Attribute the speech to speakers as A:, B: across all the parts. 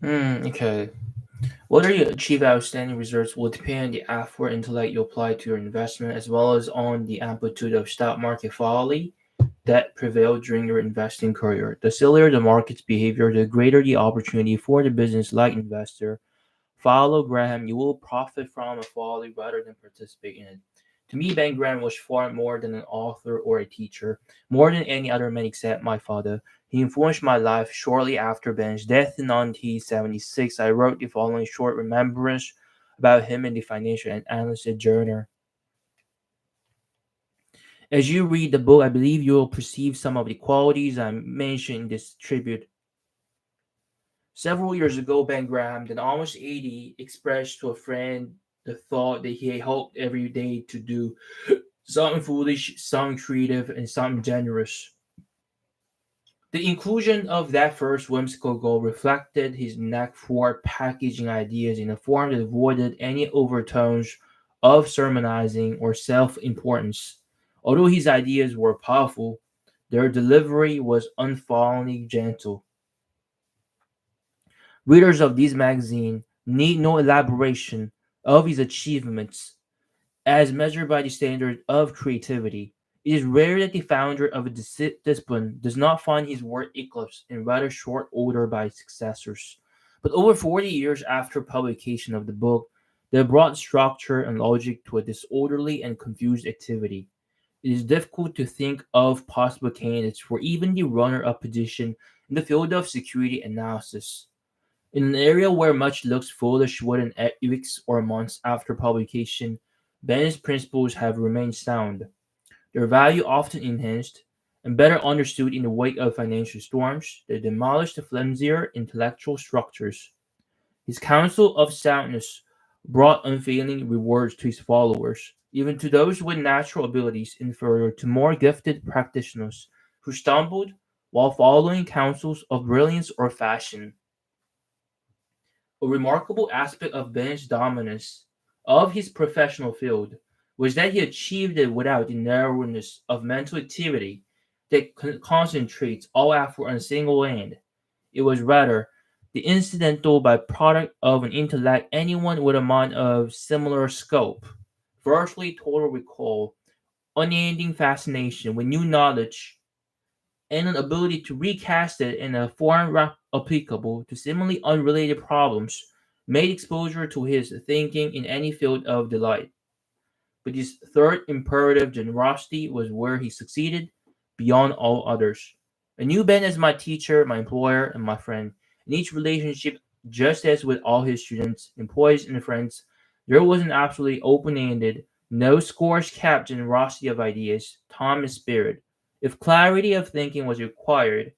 A: Okay. Whether you achieve outstanding results will depend on the effort and intellect you apply to your investment, as well as on the amplitude of stock market folly that prevailed during your investing career. The sillier the market's behavior, the greater the opportunity for the business-like investor. Follow Graham, you will profit from a folly rather than participate in it. To me, Ben Graham was far more than an author or a teacher, more than any other man except my father. He influenced my life shortly after Ben's death in 1976. I wrote the following short remembrance about him in the Financial Analyst Journal. As you read the book, I believe you will perceive some of the qualities I mentioned in this tribute. Several years ago, Ben Graham, then almost 80, expressed to a friend the thought that he hoped every day to do something foolish, something creative, and something generous. The inclusion of that first whimsical goal reflected his knack for packaging ideas in a form that avoided any overtones of sermonizing or self importance. Although his ideas were powerful, their delivery was unfallenly gentle. Readers of this magazine need no elaboration of his achievements as measured by the standard of creativity. It is rare that the founder of a discipline does not find his work eclipsed in rather short order by his successors. But over 40 years after publication of the book, they brought structure and logic to a disorderly and confused activity. It is difficult to think of possible candidates for even the runner up position in the field of security analysis. In an area where much looks foolish within weeks or months after publication, Ben's principles have remained sound, their value often enhanced, and better understood in the wake of financial storms that demolished the flimsier intellectual structures. His counsel of soundness brought unfailing rewards to his followers, even to those with natural abilities inferior to more gifted practitioners who stumbled while following counsels of brilliance or fashion. A remarkable aspect of Ben's dominance of his professional field was that he achieved it without the narrowness of mental activity that concentrates all effort on a single end. It was rather the incidental byproduct of an intellect anyone with a mind of similar scope. Virtually total recall, unending fascination with new knowledge, and an ability to recast it in a form applicable to seemingly unrelated problems made exposure to his thinking in any field of delight. But his third imperative, generosity, was where he succeeded beyond all others. I knew Ben as my teacher, my employer, and my friend. In each relationship, just as with all his students, employees, and friends, there was an absolutely open ended, no scores capped generosity of ideas, time and spirit. If clarity of thinking was required,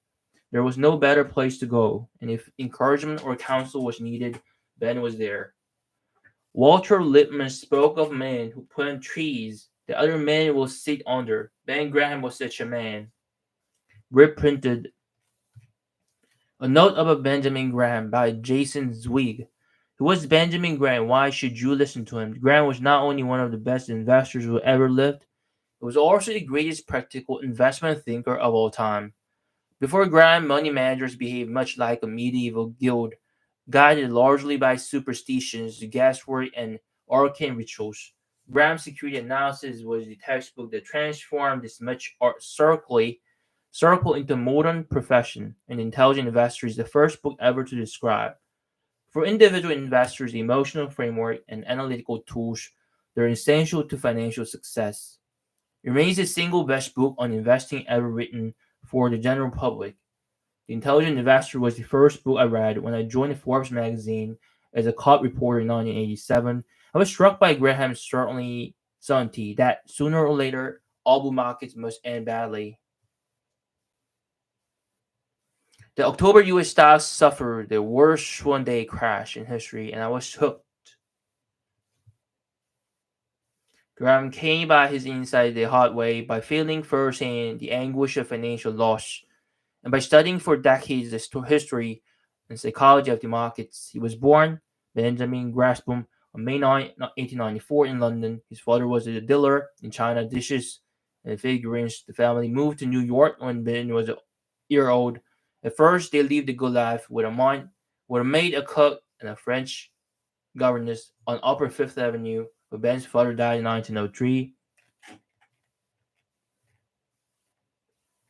A: there was no better place to go, and if encouragement or counsel was needed, Ben was there. Walter Lippmann spoke of men who plant trees that other men will sit under. Ben Graham was such a man. Reprinted a note about Benjamin Graham by Jason Zweig. Who was Benjamin Graham? Why should you listen to him? Graham was not only one of the best investors who ever lived, he was also the greatest practical investment thinker of all time. Before Graham, money managers behaved much like a medieval guild, guided largely by superstitions, guesswork, and arcane rituals. Graham's security analysis was the textbook that transformed this much circle into modern profession, and Intelligent Investor is the first book ever to describe. For individual investors, the emotional framework and analytical tools that are essential to financial success. It remains the single best book on investing ever written for the general public. The Intelligent Investor was the first book I read when I joined Forbes magazine as a cop reporter in 1987. I was struck by Graham's certainty that sooner or later all bull markets must end badly. The October US stocks suffered the worst one day crash in history, and I was hooked. Graham came by his insight the hard way by feeling firsthand the anguish of financial loss, and by studying for decades the history and psychology of the markets. He was born Benjamin Grasbum on May 9, 1894 in London. His father was a dealer in china dishes and figurines. The family moved to New York when Ben was a year old. At first, they lived a good life with a mind would have made a cut in a French governess on Upper Fifth Avenue, where Ben's father died in 1903.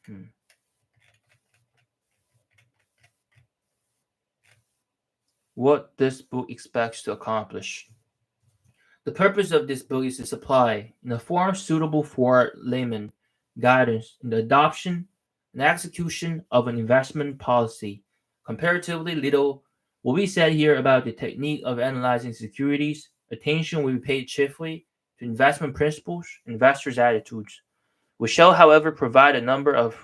A: Hmm. What this book expects to accomplish. The purpose of this book is to supply, in a form suitable for laymen, guidance in the adoption and execution of an investment policy. Comparatively little will be said here about the technique of analyzing securities. Attention will be paid chiefly to investment principles, investors' attitudes. We shall, however, provide a number of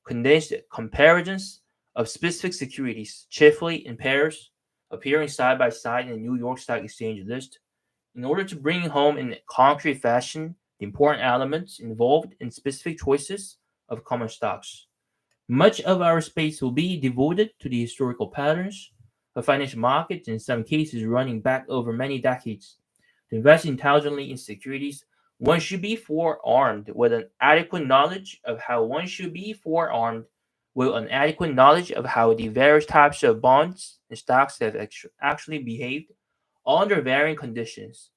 A: condensed comparisons of specific securities, chiefly in pairs, appearing side by side in the New York Stock Exchange list, in order to bring home in concrete fashion the important elements involved in specific choices of common stocks. Much of our space will be devoted to the historical patterns of financial markets, in some cases running back over many decades. To invest intelligently in securities, one should be forearmed with an adequate knowledge of how one should be forearmed with an adequate knowledge of how the various types of bonds and stocks have actually behaved under varying conditions,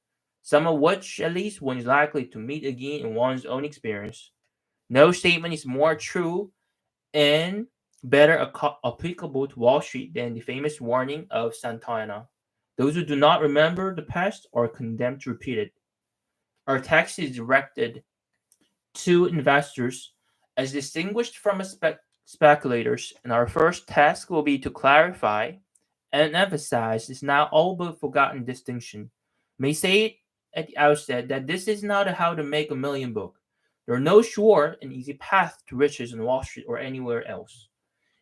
A: some of which at least one is likely to meet again in one's own experience. No statement is more true and better applicable to Wall Street than the famous warning of Santana. Those who do not remember the past are condemned to repeat it. Our text is directed to investors as distinguished from speculators, and our first task will be to clarify and emphasize this now all but forgotten distinction. May say it at the outset that this is not a how to make a million book. There are no sure and easy path to riches on Wall Street or anywhere else.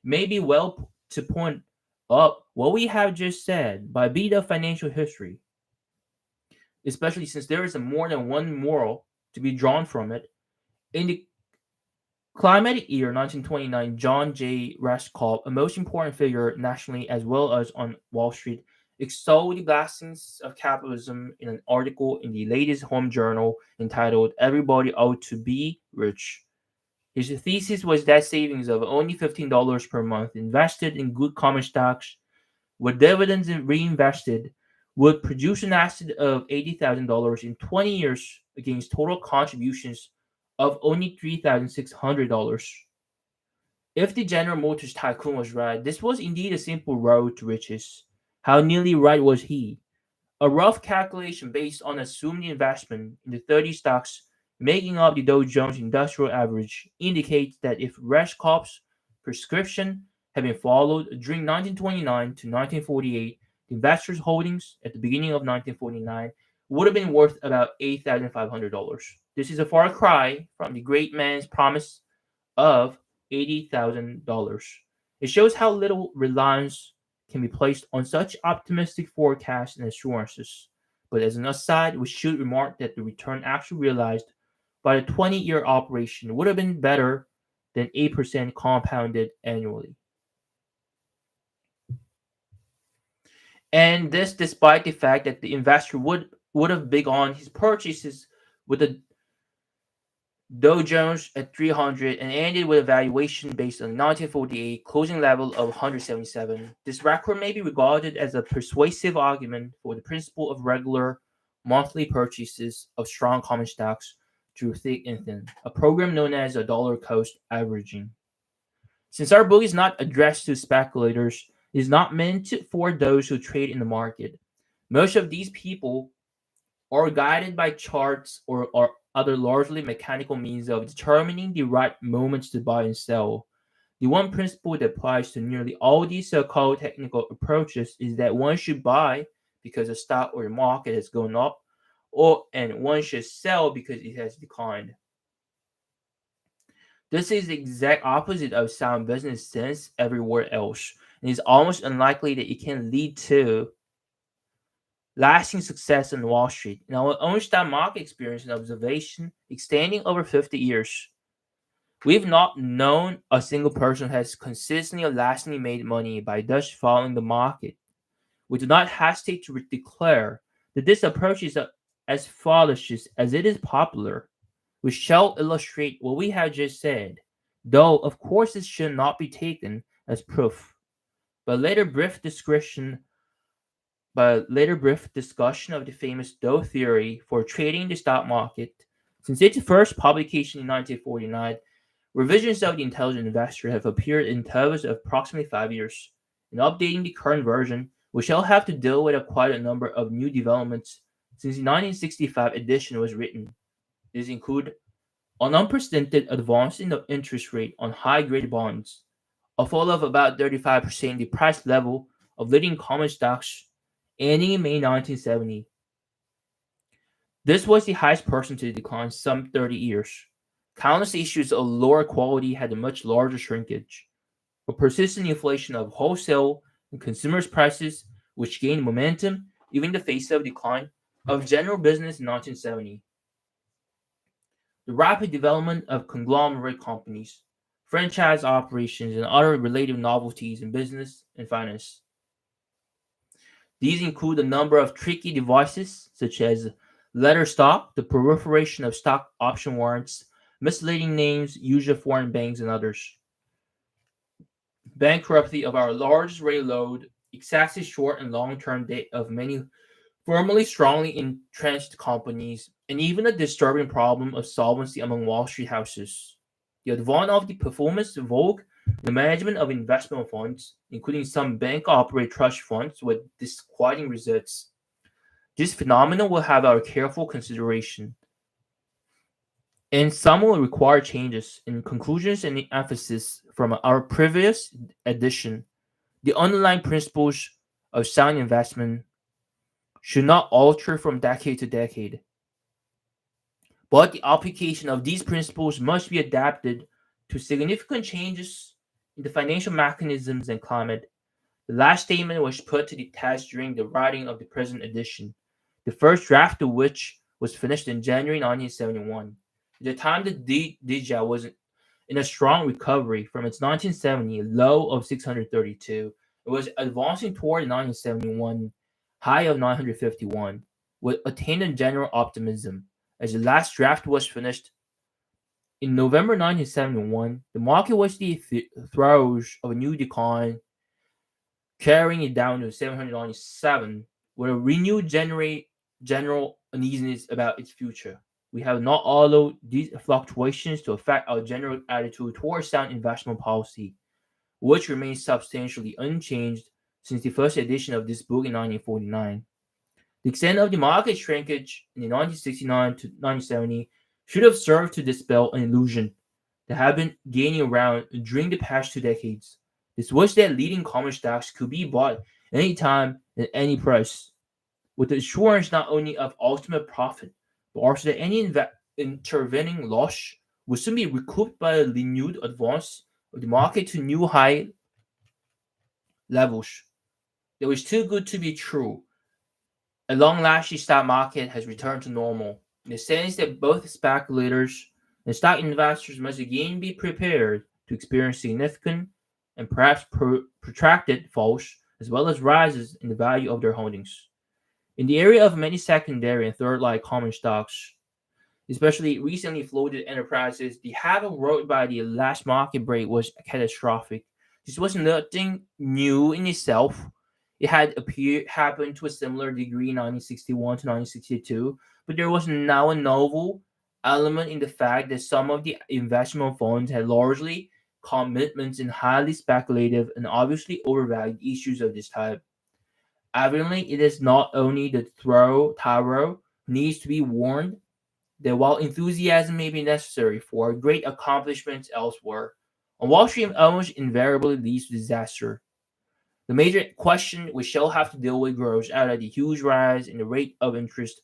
A: It may be well to point up what we have just said by beat of financial history, especially since there is a more than one moral to be drawn from it. In the climatic year 1929, John J. Raskoff, a most important figure nationally as well as on Wall Street, extolled the blessings of capitalism in an article in the latest home journal entitled Everybody Ought to Be Rich. His thesis was that savings of only $15 per month invested in good common stocks with dividends reinvested would produce an asset of $80,000 in 20 years against total contributions of only $3,600. If the General Motors tycoon was right, this was indeed a simple road to riches. How nearly right was he? A rough calculation based on assumed investment in the 30 stocks making up the Dow Jones Industrial Average indicates that if Reshkoff's prescription had been followed during 1929 to 1948, the investors' holdings at the beginning of 1949 would have been worth about $8,500. This is a far cry from the great man's promise of $80,000. It shows how little reliance can be placed on such optimistic forecasts and assurances. But as an aside, we should remark that the return actually realized by the 20-year operation would have been better than 8% compounded annually. And this despite the fact that the investor would have begun his purchases with the Dow Jones at 300 and ended with a valuation based on the 1948 closing level of 177. This record may be regarded as a persuasive argument for the principle of regular monthly purchases of strong common stocks through thick and thin, a program known as a dollar cost averaging. Since our book is not addressed to speculators, it is not meant for those who trade in the market. Most of these people are guided by charts or other largely mechanical means of determining the right moments to buy and sell. The one principle that applies to nearly all these so-called technical approaches is that one should buy because the stock or the market has gone up, and one should sell because it has declined. This is the exact opposite of sound business sense everywhere else, and is almost unlikely that it can lead to lasting success on Wall Street. In our own stock market experience and observation extending over 50 years, we've not known a single person who has consistently or lastingly made money by thus following the market. We do not hesitate to declare that this approach is as foolish as it is popular. We shall illustrate what we have just said, though of course it should not be taken as proof. But later brief discussion of the famous Doe theory for trading the stock market. Since its first publication in 1949, revisions of the Intelligent Investor have appeared in intervals of approximately 5 years. In updating the current version, we shall have to deal with quite a number of new developments since the 1965 edition was written. These include an unprecedented advance in the interest rate on high-grade bonds, a fall of about 35% in the price level of leading common stocks ending in May 1970. This was the highest percentage decline in some 30 years. Countless issues of lower quality had a much larger shrinkage. A persistent inflation of wholesale and consumers' prices, which gained momentum even in the face of decline of general business in 1970. The rapid development of conglomerate companies, franchise operations, and other related novelties in business and finance. These include a number of tricky devices such as letter stock, the proliferation of stock option warrants, misleading names used of foreign banks, and others. Bankruptcy of our largest railroad, excessive short and long-term debt of many formerly strongly entrenched companies, and even a disturbing problem of solvency among Wall Street houses. The advance of the performance vogue, the management of investment funds, including some bank-operated trust funds with disquieting results. This phenomenon will have our careful consideration, and some will require changes in conclusions and emphasis from our previous edition. The underlying principles of sound investment should not alter from decade to decade, but the application of these principles must be adapted to significant changes in the financial mechanisms and climate. The last statement was put to the test during the writing of the present edition, the first draft of which was finished in January 1971. At the time, the DJA was in a strong recovery from its 1970 low of 632. It was advancing toward the 1971 high of 951, with attendant general optimism. As the last draft was finished in November 1971, the market was the throes of a new decline, carrying it down to 797, with a renewed general uneasiness about its future. We have not allowed these fluctuations to affect our general attitude towards sound investment policy, which remains substantially unchanged since the first edition of this book in 1949. The extent of the market shrinkage in the 1969 to 1970 should have served to dispel an illusion that had been gaining ground during the past 2 decades. This was that leading common stocks could be bought any time at any price, with the assurance not only of ultimate profit, but also that any intervening loss would soon be recouped by a renewed advance of the market to new high levels. That was too good to be true. At long last, the stock market has returned to normal, in the sense that both speculators and stock investors must again be prepared to experience significant and perhaps protracted falls, as well as rises in the value of their holdings. In the area of many secondary and third line common stocks, especially recently floated enterprises, the havoc wrought by the last market break was catastrophic. This was nothing new in itself. It had happened to a similar degree in 1961 to 1962, but there was now a novel element in the fact that some of the investment funds had largely commitments in highly speculative and obviously overvalued issues of this type. Evidently, it is not only the Taro who needs to be warned that while enthusiasm may be necessary for great accomplishments elsewhere, on Wall Street almost invariably leads to disaster. The major question we shall have to deal with grows out of the huge rise in the rate of interest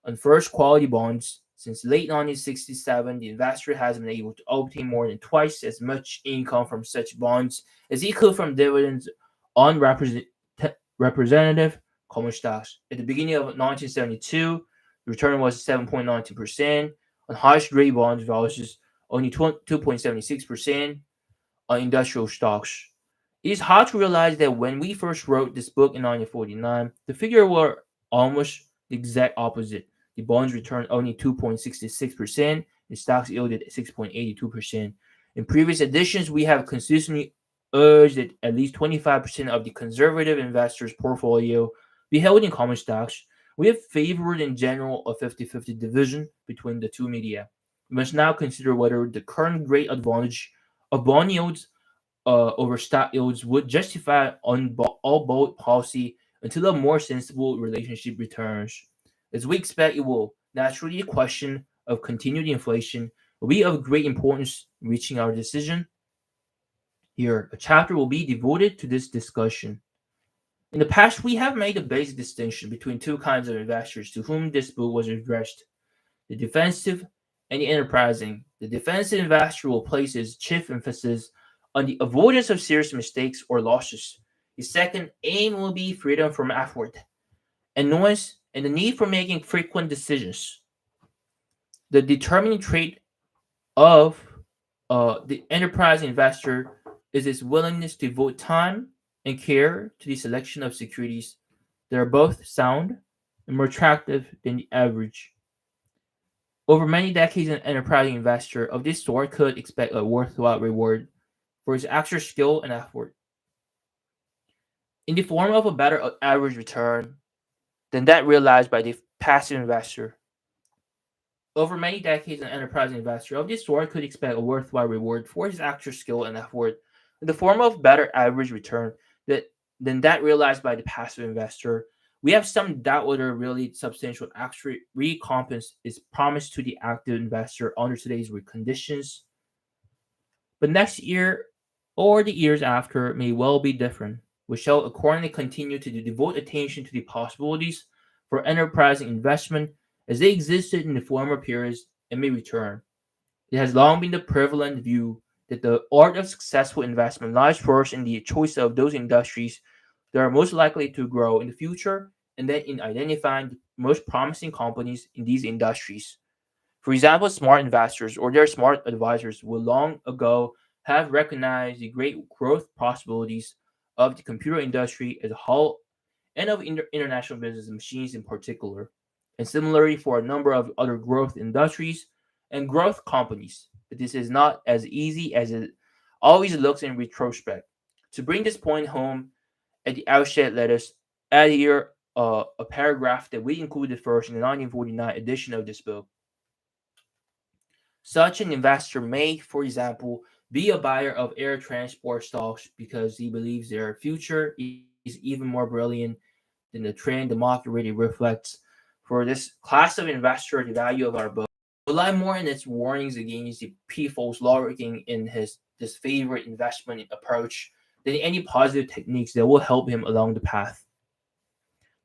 A: on first quality bonds. Since late 1967, the investor has been able to obtain more than twice as much income from such bonds as he could from dividends on representative common stocks. At the beginning of 1972, the return was 7.92% on high grade bonds versus only 2.76% on industrial stocks. It is hard to realize that when we first wrote this book in 1949, the figures were almost the exact opposite. The bonds returned only 2.66%, and stocks yielded 6.82%. In previous editions, we have consistently urged that at least 25% of the conservative investors' portfolio be held in common stocks. We have favored in general a 50-50 division between the two media. We must now consider whether the current great advantage of bond yields over stock yields would justify all bold policy until a more sensible relationship returns. As we expect it will, naturally, the question of continued inflation will be of great importance in reaching our decision. Here, a chapter will be devoted to this discussion. In the past, we have made a basic distinction between two kinds of investors to whom this book was addressed: the defensive and the enterprising. The defensive investor will place his chief emphasis on the avoidance of serious mistakes or losses. His second aim will be freedom from effort and noise and the need for making frequent decisions. The determining trait of the enterprise investor is his willingness to devote time and care to the selection of securities that are both sound and more attractive than the average. Over many decades, an enterprising investor of this sort could expect a worthwhile reward for his extra skill and effort in the form of a better average return than that realized by the passive investor. Over many decades, an enterprising investor of this sort could expect a worthwhile reward for his extra skill and effort in the form of better average return that, than that realized by the passive investor. We have some doubt whether really substantial extra recompense is promised to the active investor under today's conditions. But next year or the years after may well be different. We shall accordingly continue to devote attention to the possibilities for enterprising investment as they existed in the former periods and may return. It has long been the prevalent view that the art of successful investment lies first in the choice of those industries that are most likely to grow in the future and then in identifying the most promising companies in these industries. For example, smart investors or their smart advisors will long ago have recognized the great growth possibilities of the computer industry as a whole and of international business machines in particular, and similarly for a number of other growth industries and growth companies. But this is not as easy as it always looks in retrospect. To bring this point home at the outset, let us add here a paragraph that we included first in the 1949 edition of this book. Such an investor may, for example, be a buyer of air transport stocks because he believes their future is even more brilliant than the trend the market really reflects. For this class of investor, the value of our book rely more on its warnings against the pitfalls lurking in his this favorite investment approach than any positive techniques that will help him along the path.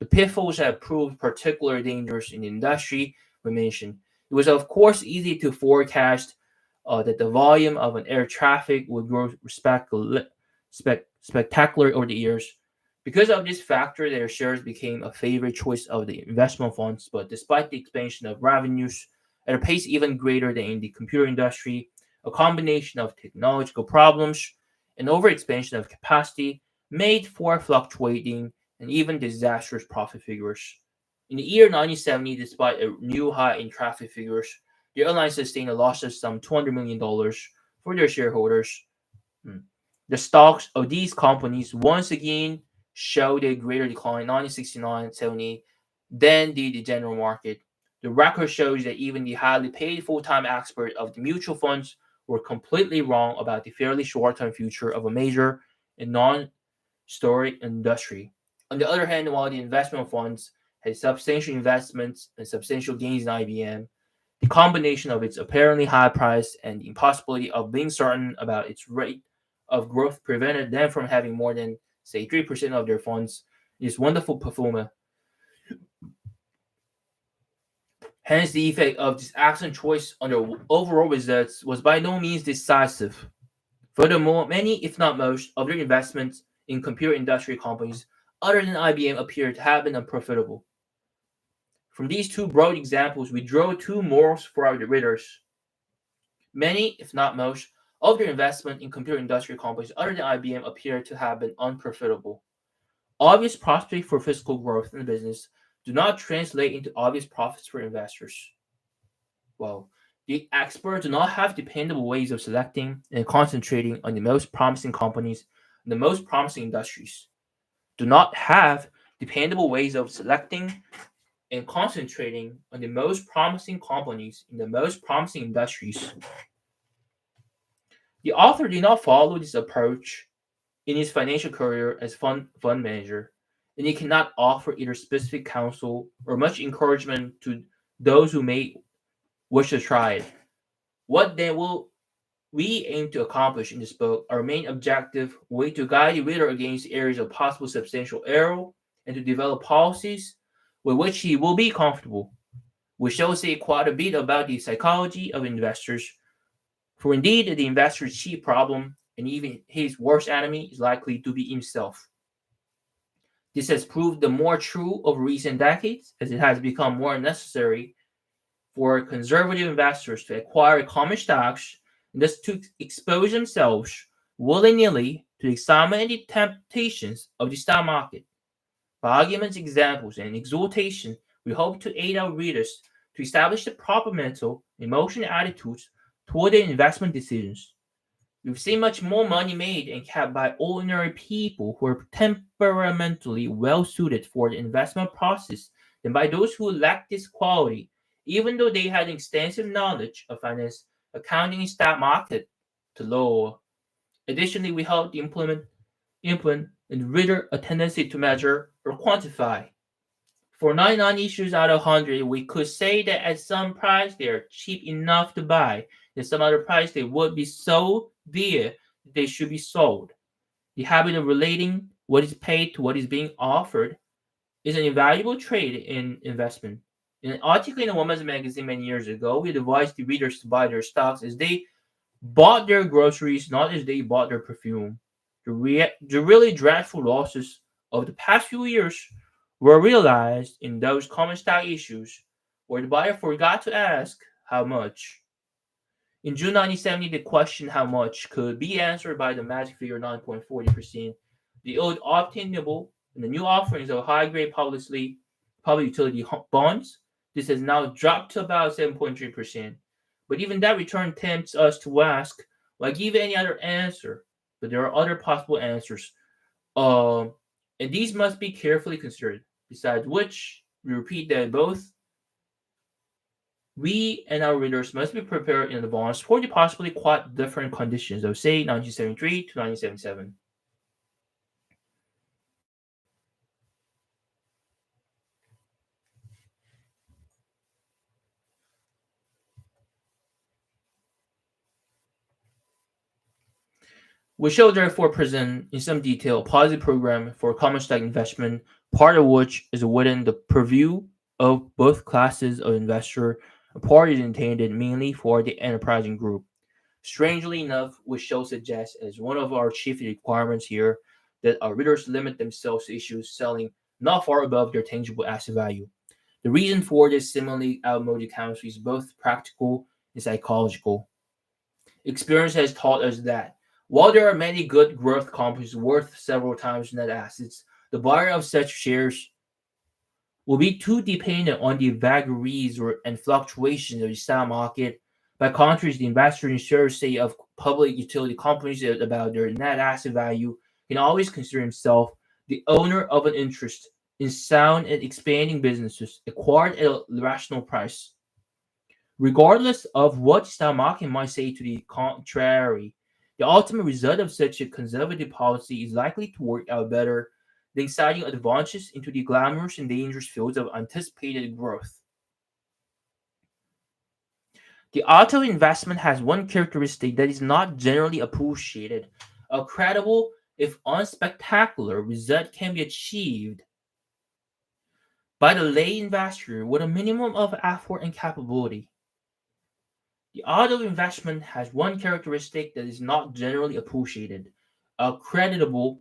A: The pitfalls have proved particularly dangerous in the industry we mentioned. It was, of course, easy to forecast that the volume of an air traffic would grow spectacularly over the years. Because of this factor, their shares became a favorite choice of the investment funds. But despite the expansion of revenues at a pace even greater than in the computer industry, a combination of technological problems and overexpansion of capacity made for fluctuating and even disastrous profit figures. In the year 1970, despite a new high in traffic figures, the airline sustained a loss of some $200 million for their shareholders. Hmm. The stocks of these companies once again showed a greater decline in 1969-70 than did the general market. The record shows that even the highly paid full-time experts of the mutual funds were completely wrong about the fairly short-term future of a major and non-storic industry. On the other hand, while the investment funds had substantial investments and substantial gains in IBM, the combination of its apparently high price and the impossibility of being certain about its rate of growth prevented them from having more than, say, 3% of their funds in this wonderful performer. Hence, the effect of this excellent choice on their overall results was by no means decisive. Furthermore, many, if not most, of their investments in computer industry companies other than IBM appear to have been unprofitable. From these two broad examples, we draw two morals for our readers. Many, if not most, of their investment in computer industry companies other than IBM appear to have been unprofitable. Obvious prospects for physical growth in the business do not translate into obvious profits for investors. Well, the experts do not have dependable ways of selecting and concentrating on the most promising companies in the most promising industries, do not have dependable ways of selecting and concentrating on the most promising companies in the most promising industries. The author did not follow this approach in his financial career as fund manager, and he cannot offer either specific counsel or much encouragement to those who may wish to try it. What then will we aim to accomplish in this book? Our main objective will be to guide the reader against areas of possible substantial error and to develop policies with which he will be comfortable. We shall say quite a bit about the psychology of investors, for indeed the investor's chief problem and even his worst enemy is likely to be himself. This has proved the more true over recent decades as it has become more necessary for conservative investors to acquire common stocks and thus to expose themselves willy-nilly to examine the temptations of the stock market. By arguments, examples, and exhortation, we hope to aid our readers to establish the proper mental, emotional attitudes toward their investment decisions. We've seen much more money made and kept by ordinary people who are temperamentally well suited for the investment process than by those who lack this quality, even though they had extensive knowledge of finance, accounting, and stock market to law. Additionally, we hope to implement in the reader a tendency to measure or quantify. For 99 issues out of 100, we could say that at some price they are cheap enough to buy, at some other price they would be so dear that they should be sold. The habit of relating what is paid to what is being offered is an invaluable trait in investment. In an article in a woman's magazine many years ago, we advised the readers to buy their stocks as they bought their groceries, not as they bought their perfume. The really dreadful losses of the past few years were realized in those common stock issues where the buyer forgot to ask how much. In June 1970, the question how much could be answered by the magic figure 9.40%. The old obtainable and the new offerings of high-grade public utility bonds, this has now dropped to about 7.3%. But even that return tempts us to ask, why give any other answer? But there are other possible answers. Um, and these must be carefully considered. Besides which, we repeat that both we and our readers must be prepared in advance for the possibly quite different conditions of, say, 1973 to 1977. We shall therefore present in some detail a policy program for common stock investment, part of which is within the purview of both classes of investor, a part is intended mainly for the enterprising group. Strangely enough, we shall suggest as one of our chief requirements here that our readers limit themselves to issues selling not far above their tangible asset value. The reason for this seemingly outmoded counsel is both practical and psychological. Experience has taught us that while there are many good growth companies worth several times net assets, the buyer of such shares will be too dependent on the vagaries and fluctuations of the stock market. By contrast, the investor in shares, say, of public utility companies about their net asset value can always consider himself the owner of an interest in sound and expanding businesses acquired at a rational price. Regardless of what the stock market might say to the contrary, the ultimate result of such a conservative policy is likely to work out better than exciting advances into the glamorous and dangerous fields of anticipated growth. The art of investment has one characteristic that is not generally appreciated. A credible, if unspectacular, result can be achieved by the lay investor with a minimum of effort and capability. The art of investment has one characteristic that is not generally appreciated. A creditable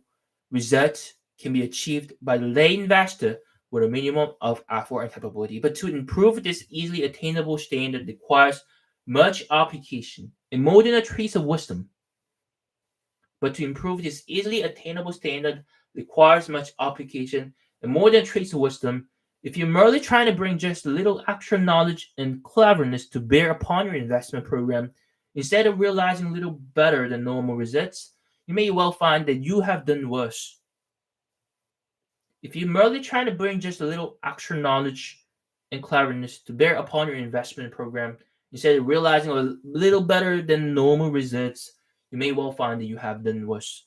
A: result can be achieved by the lay investor with a minimum of effort and capability. But to improve this easily attainable standard requires much application and more than a trace of wisdom. But to improve this easily attainable standard requires much application and more than a trace of wisdom. If you're merely trying to bring just a little extra knowledge and cleverness to bear upon your investment program, instead of realizing a little better than normal results, you may well find that you have done worse. If you're merely trying to bring just a little extra knowledge and cleverness to bear upon your investment program, instead of realizing a little better than normal results, you may well find that you have done worse.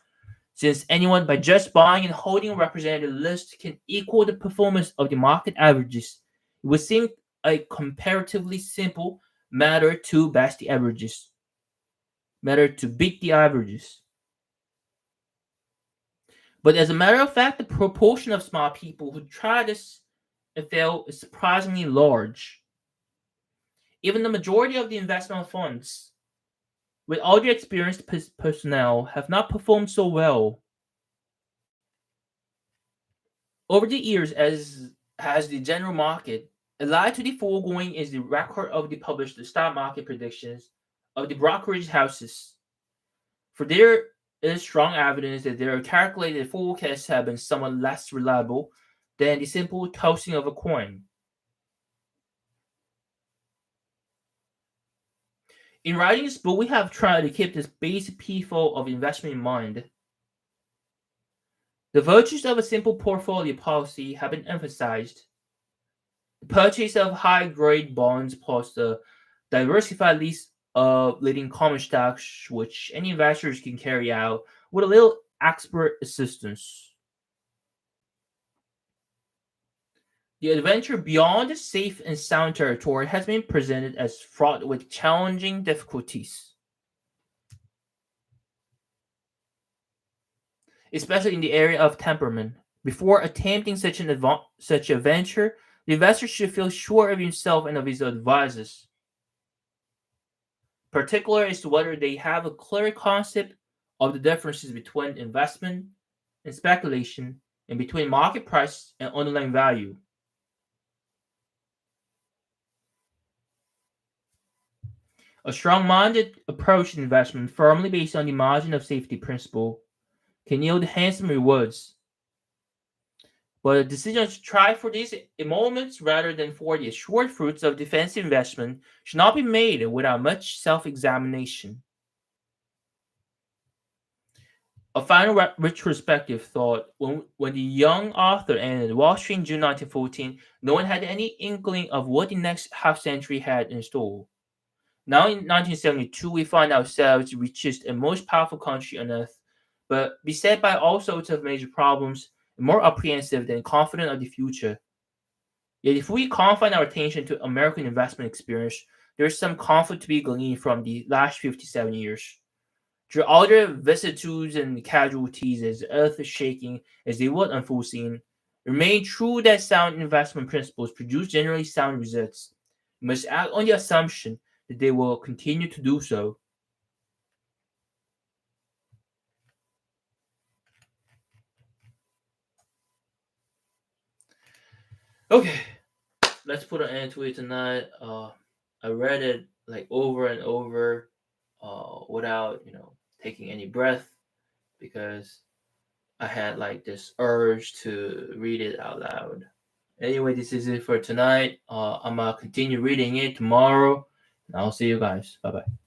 A: Since anyone, by just buying and holding a representative list, can equal the performance of the market averages, it would seem a comparatively simple matter to best the averages, matter to beat the averages. But as a matter of fact, the proportion of smart people who try this and fail is surprisingly large. Even the majority of the investment funds, with all their experienced personnel, have not performed so well. Over the years, as has the general market, allied to the foregoing is the record of the published stock market predictions of the brokerage houses. For there is strong evidence that their calculated forecasts have been somewhat less reliable than the simple tossing of a coin. In writing this book, we have tried to keep this basic pitfall of investment in mind. The virtues of a simple portfolio policy have been emphasized. The purchase of high-grade bonds plus the diversified list of leading common stocks, which any investors can carry out with a little expert assistance. The adventure beyond the safe and sound territory has been presented as fraught with challenging difficulties, especially in the area of temperament. Before attempting such a venture, the investor should feel sure of himself and of his advisors, particular as to whether they have a clear concept of the differences between investment and speculation, and between market price and underlying value. A strong-minded approach to investment, firmly based on the margin of safety principle, can yield handsome rewards. But a decision to try for these emoluments rather than for the assured fruits of defensive investment should not be made without much self-examination. A final retrospective thought: when the young author ended Wall Street in June 1914, no one had any inkling of what the next half century had in store. Now in 1972, we find ourselves the richest and most powerful country on earth, but beset by all sorts of major problems, and more apprehensive than confident of the future. Yet if we confine our attention to American investment experience, there is some comfort to be gleaned from the last 57 years. Through all their vicissitudes and casualties as earth-shaking as they were unforeseen, remain true that sound investment principles produce generally sound results. We must act on the assumption that they will continue to do so. Okay, let's put an end to it tonight. I read it like over and over, without taking any breath, because I had like this urge to read it out loud. Anyway, this is it for tonight. I'm gonna continue reading it tomorrow, and I'll see you guys. Bye bye.